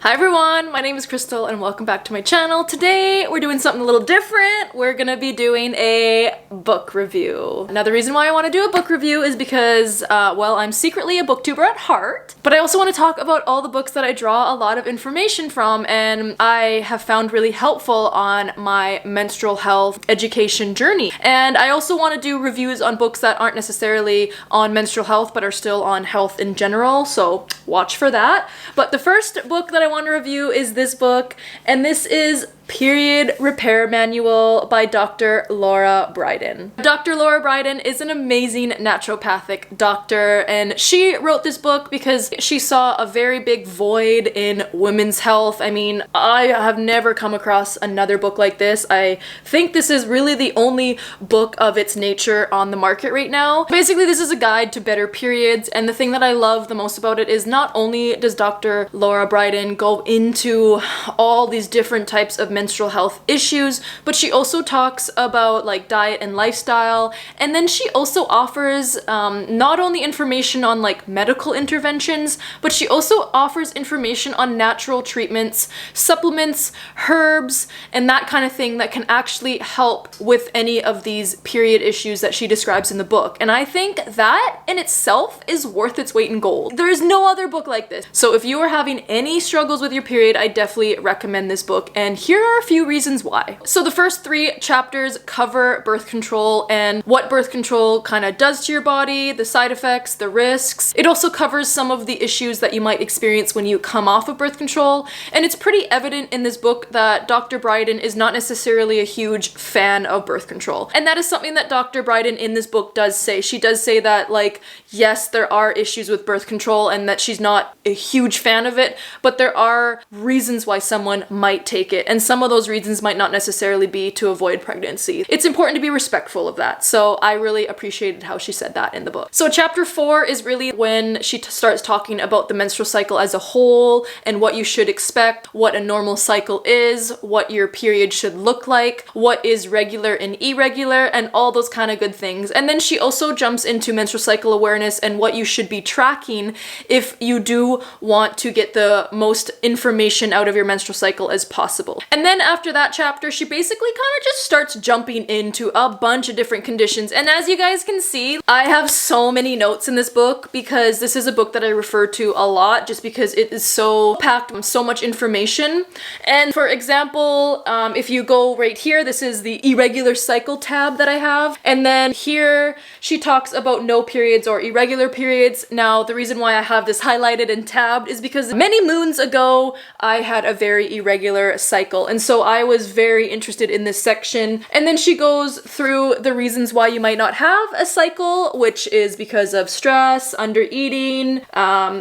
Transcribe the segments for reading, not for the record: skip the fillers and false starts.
Hi everyone, my name is Crystal and welcome back to my channel. Today we're doing something a little different. We're gonna be doing a book review. Now the reason why I want to do a book review is because, well, I'm secretly a booktuber at heart, but I also want to talk about all the books that I draw a lot of information from and I have found really helpful on my menstrual health education journey. And I also want to do reviews on books that aren't necessarily on menstrual health but are still on health in general, so watch for that. But the first book that I want to review is this book, and this is Period Repair Manual by Dr. Laura Bryden. Dr. Laura Bryden is an amazing naturopathic doctor, and she wrote this book because she saw a very big void in women's health. I mean, I have never come across another book like this. I think this is really the only book of its nature on the market right now. Basically, this is a guide to better periods, and the thing that I love the most about it is not only does Dr. Laura Bryden go into all these different types of menstrual health issues, but she also talks about like diet and lifestyle, and then she also offers not only information on like medical interventions, but she also offers information on natural treatments, supplements, herbs, and that kind of thing that can actually help with any of these period issues that she describes in the book. And I think that in itself is worth its weight in gold. There is no other book like this. So if you are having any struggles with your period, I definitely recommend this book, and here are a few reasons why. So the first 3 chapters cover birth control and what birth control kind of does to your body, the side effects, the risks. It also covers some of the issues that you might experience when you come off of birth control, and it's pretty evident in this book that Dr. Bryden is not necessarily a huge fan of birth control. And that is something that Dr. Bryden in this book does say. She does say that, like, yes, there are issues with birth control and that she's not a huge fan of it, but there are reasons why someone might take it, and some of those reasons might not necessarily be to avoid pregnancy. It's important to be respectful of that, so I really appreciated how she said that in the book. So chapter 4 is really when she starts talking about the menstrual cycle as a whole and what you should expect, what a normal cycle is, what your period should look like, what is regular and irregular, and all those kind of good things. And then she also jumps into menstrual cycle awareness and what you should be tracking if you do want to get the most information out of your menstrual cycle as possible. And then after that chapter, she basically kind of just starts jumping into a bunch of different conditions. And as you guys can see, I have so many notes in this book because this is a book that I refer to a lot just because it is so packed with so much information. And for example, if you go right here, this is the irregular cycle tab that I have. And then here she talks about no periods or irregular periods. Now, the reason why I have this highlighted and tabbed is because many moons ago, I had a very irregular cycle. And so I was very interested in this section. And then she goes through the reasons why you might not have a cycle, which is because of stress, under eating.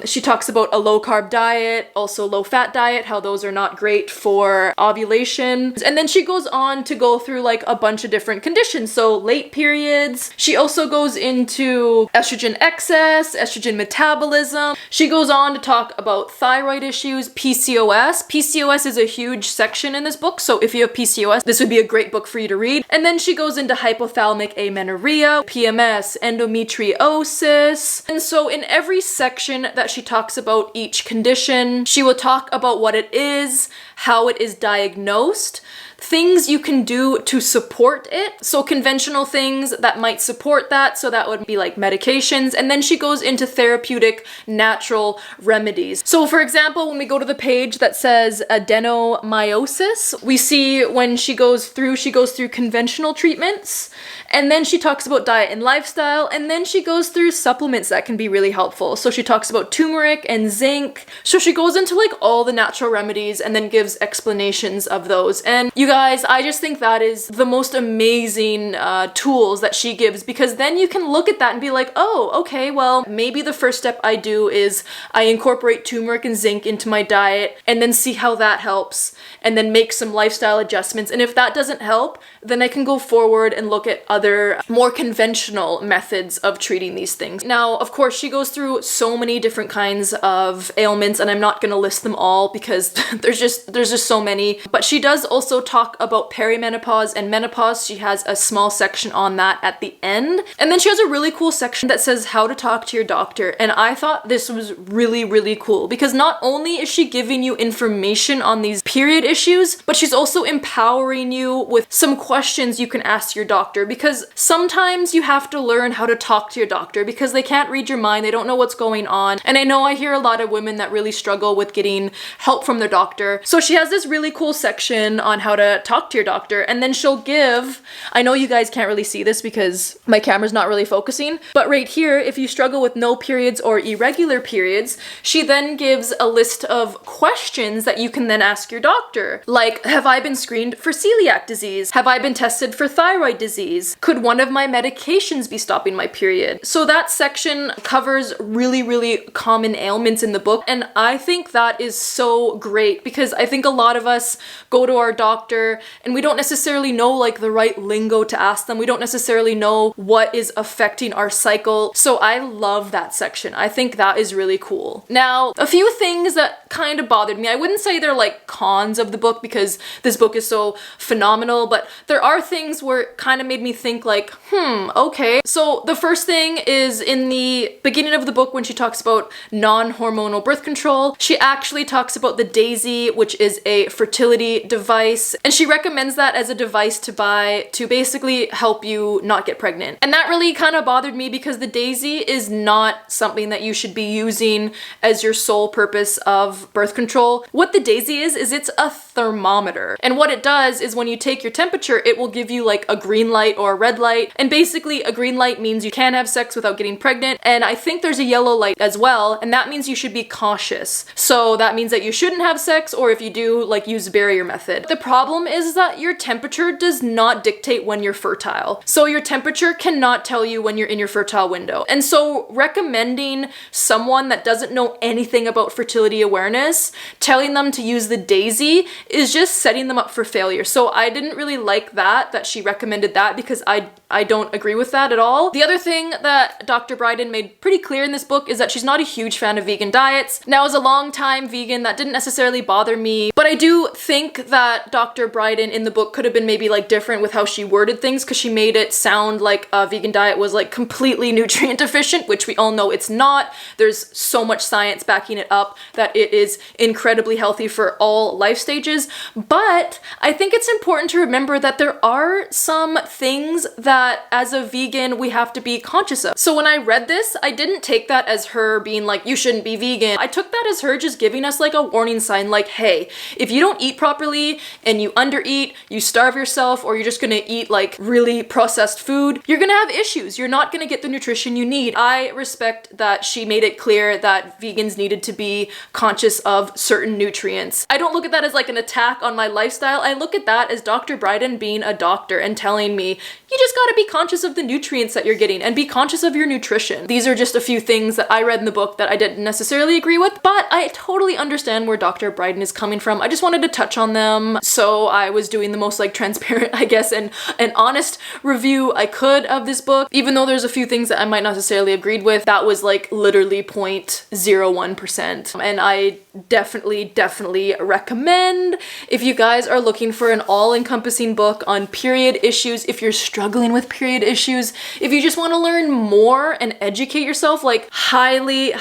She talks about a low carb diet, also low fat diet, how those are not great for ovulation. And then she goes on to go through like a bunch of different conditions. So late periods. She also goes into estrogen excess, estrogen metabolism. She goes on to talk about thyroid issues, PCOS. PCOS is a huge section in this book, so if you have PCOS, this would be a great book for you to read. And then she goes into hypothalamic amenorrhea, PMS, endometriosis. And so in every section that she talks about each condition, she will talk about what it is, how it is diagnosed, things you can do to support it. So conventional things that might support that, so that would be like medications. And then she goes into therapeutic natural remedies. So for example, when we go to the page that says adenomyosis, we see when she goes through conventional treatments, and then she talks about diet and lifestyle, and then she goes through supplements that can be really helpful. So she talks about turmeric and zinc. So she goes into like all the natural remedies and then gives explanations of those. And you guys, I just think that is the most amazing tools that she gives, because then you can look at that and be like, oh, okay, well, maybe the first step I do is I incorporate turmeric and zinc into my diet and then see how that helps and then make some lifestyle adjustments. And if that doesn't help, then I can go forward and look at other more conventional methods of treating these things. Now, of course, she goes through so many different kinds of ailments, and I'm not going to list them all because there's just so many. But she does also talk about perimenopause and menopause. She has a small section on that at the end. And then she has a really cool section that says how to talk to your doctor. And I thought this was really, really cool because not only is she giving you information on these period issues, but she's also empowering you with some questions you can ask your doctor, because sometimes you have to learn how to talk to your doctor because they can't read your mind, they don't know what's going on. And I know I hear a lot of women that really struggle with getting help from their doctor. So she has this really cool section on how to talk to your doctor, and then she'll give, I know you guys can't really see this because my camera's not really focusing, but right here, if you struggle with no periods or irregular periods, she then gives a list of questions that you can then ask your doctor. Like, have I been screened for celiac disease? Have I been tested for thyroid disease? Could one of my medications be stopping my period? So that section covers really, really common ailments in the book, and I think that is so great because I think a lot of us go to our doctor and we don't necessarily know like the right lingo to ask them. We don't necessarily know what is affecting our cycle. So I love that section. I think that is really cool. Now, a few things that kind of bothered me. I wouldn't say they're like cons of the book because this book is so phenomenal, but there are things where it kind of made me think like, okay. So the first thing is in the beginning of the book when she talks about non-hormonal birth control, she actually talks about the Daisy, which is a fertility device, and she recommends that as a device to buy to basically help you not get pregnant. And that really kind of bothered me because the Daisy is not something that you should be using as your sole purpose of birth control. What the Daisy is it's a thermometer. And what it does is when you take your temperature, it will give you like a green light or a red light. And basically a green light means you can have sex without getting pregnant. And I think there's a yellow light as well. And that means you should be cautious. So that means that you shouldn't have sex, or if you do, like use the barrier method. The problem is that your temperature does not dictate when you're fertile. So your temperature cannot tell you when you're in your fertile window. And so recommending someone that doesn't know anything about fertility awareness, telling them to use the Daisy is just setting them up for failure. So I didn't really like that she recommended that because I don't agree with that at all. The other thing that Dr. Bryden made pretty clear in this book is that she's not a huge fan of vegan diets. Now, as a long-time vegan, that didn't necessarily bother me, but I do think that Dr. Bryden in the book could have been maybe like different with how she worded things, because she made it sound like a vegan diet was like completely nutrient deficient, which we all know it's not. There's so much science backing it up that it is incredibly healthy for all life stages. But I think it's important to remember that there are some things that as a vegan we have to be conscious of. So when I read this, I didn't take that as her being like, you shouldn't be vegan. I took that as her just giving us like a warning sign, like, hey, if you don't eat properly and you undereat, you starve yourself, or you're just gonna eat like really processed food, you're gonna have issues. You're not gonna get the nutrition you need. I respect that she made it clear that vegans needed to be conscious of certain nutrients. I don't look at that as like an attack on my lifestyle. I look at that as Dr. Bryden being a doctor and telling me, you just gotta be conscious of the nutrients that you're getting and be conscious of your nutrition. These are just a few things that I read in the book that I didn't necessarily agree with, but I totally understand where Dr. Bryden is coming from. I just wanted to touch on them, so I was doing the most like transparent, I guess, and an honest review I could of this book. Even though there's a few things that I might not necessarily agreed with, that was like literally 0.01%. And I definitely recommend, if you guys are looking for an all-encompassing book on period issues, if you're struggling with period issues, if you just want to learn more and educate yourself, like highly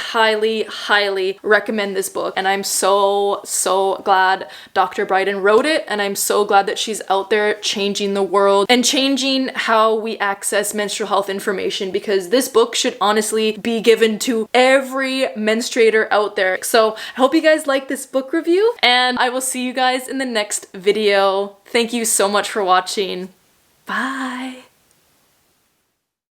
recommend this book. And I'm so glad Dr. Bryden wrote it, and I'm so glad that she's out there changing the world and changing how we access menstrual health information, because this book should honestly be given to every menstruator out there. So I hope you guys like this book review, and I will see you guys in the next video. Thank you so much for watching. Bye.